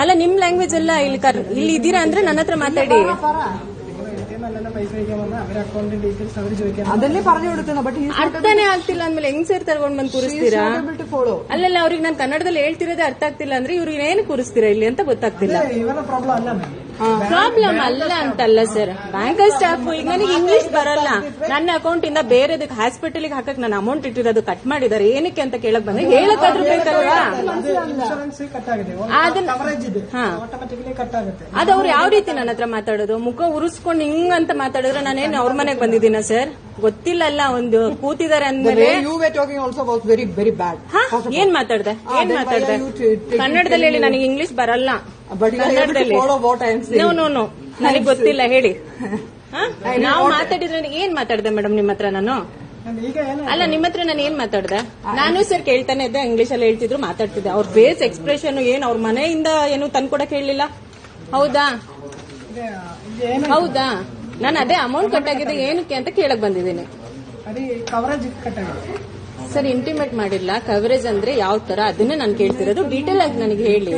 ಅಲ್ಲ ನಿಮ್ ಲ್ಯಾಂಗ್ವೇಜ್ ಅಲ್ಲ ಇಲ್ಲಿ ಇದ್ದೀರಾ ಅಂದ್ರೆ ನನ್ನ ಹತ್ರ ಮಾತಾಡಿ. ಅದನ್ನೇ പറഞ്ഞു കൊടുക്കുന്ന ಬಟ್ ಅರ್ಥನೇ ಆಗ್ತಿಲ್ಲ ಅಂದ್ಮೇಲೆ ಹೆಂಗ್ ಸೇರ್ ತಗೊಂಡ್ ಬಂದು ಕೂರಿಸ್ತೀರಾ? ಅಲ್ಲಲ್ಲ ಅವ್ರಿಗೆ ನಾನು ಕನ್ನಡದಲ್ಲಿ ಹೇಳ್ತಿರೋದೇ ಅರ್ಥ ಆಗ್ತಿಲ್ಲ ಅಂದ್ರೆ ಇವ್ರಿಗೆ ಏನು ಕೂರಿಸ್ತೀರಾ ಇಲ್ಲಿ ಅಂತ ಗೊತ್ತಾಗ್ತಿಲ್ಲ. ಪ್ರಾಬ್ಲಮ್ ಅಲ್ಲ ಅಂತಲ್ಲ ಸರ್, ಬ್ಯಾಂಕರ್ ಸ್ಟಾಫ್. ಈಗ ನನಗೆ ಇಂಗ್ಲಿಷ್ ಬರಲ್ಲ, ನನ್ನ ಅಕೌಂಟ್ ಇಂದ ಬೇರೆದಕ್ಕೆ ಹಾಸ್ಪಿಟಲ್ಗೆ ಹಾಕಕ್ ನಾನು ಅಮೌಂಟ್ ಇಟ್ಟಿರೋದು ಕಟ್ ಮಾಡಿದ್ದಾರೆ, ಏನಕ್ಕೆ ಅಂತ ಕೇಳಕ್ ಬಂದ್ರೆ ಹೇಳಕ್ಕಾದ್ರೂ ಬೇಕಲ್ವಾ? ಅದು ಅವ್ರು ಯಾವ ರೀತಿ ನನ್ನ ಹತ್ರ ಮಾತಾಡೋದು? ಮುಖ ಉರಿಸ್ಕೊಂಡು ಹಿಂಗ್ ಅಂತ ಮಾತಾಡಿದ್ರೆ ನಾನೇನು ಅವ್ರ ಮನೆಗೆ ಬಂದಿದ್ದೀನ ಸರ್? ಗೊತ್ತಿಲ್ಲ ಅಲ್ಲ, ಒಂದು ಕೂತಿದ್ದಾರೆ ಅಂದ್ಮೇಲೆ ಏನ್ ಮಾತಾಡ್ದೆ? ಕನ್ನಡದಲ್ಲಿ ಹೇಳಿ, ನನಗೆ ಇಂಗ್ಲಿಷ್ ಬರಲ್ಲ. ಕನ್ನಡದಲ್ಲಿ ನೋ ನನಗೆ ಗೊತ್ತಿಲ್ಲ, ಹೇಳಿ. ನಾವು ಮಾತಾಡಿದ್ರೆ ಏನ್ ಮಾತಾಡ್ದೆ ಮೇಡಮ್ ನಿಮ್ಮ ಹತ್ರ? ನಾನು ಅಲ್ಲ, ನಿಮ್ಮ ಹತ್ರ ನಾನು ಏನ್ ಮಾತಾಡ್ದೆ? ನಾನು ಸರ್ ಕೇಳ್ತಾನೆ ಇದ್ದೆ, ಇಂಗ್ಲಿಷ್ ಅಲ್ಲಿ ಹೇಳ್ತಿದ್ರು, ಮಾತಾಡ್ತಿದ್ದೆ. ಅವ್ರ ಫೇಸ್ ಎಕ್ಸ್ಪ್ರೆಷನ್ ಏನ್ ಅವ್ರ ಮನೆಯಿಂದ ಏನು ತಂದ್ಕೊಡಕ್ ಹೇಳಿಲ್ಲ. ಹೌದಾ? ನಾನು ಅದೇ ಅಮೌಂಟ್ ಕಟ್ಟಾಗಿದೆ ಏನಕ್ಕೆ ಅಂತ ಕೇಳಕ್ ಬಂದಿದ್ದೀನಿ ಸರ್. ಇಂಟಿಮೇಟ್ ಮಾಡಿಲ್ಲ. ಕವರೇಜ್ ಅಂದ್ರೆ ಯಾವ ತರ ಅದನ್ನೇ ನಾನು ಕೇಳ್ತಿರೋದು. ಡೀಟೇಲ್ ಆಗಿ ನನಗೆ ಹೇಳಿ.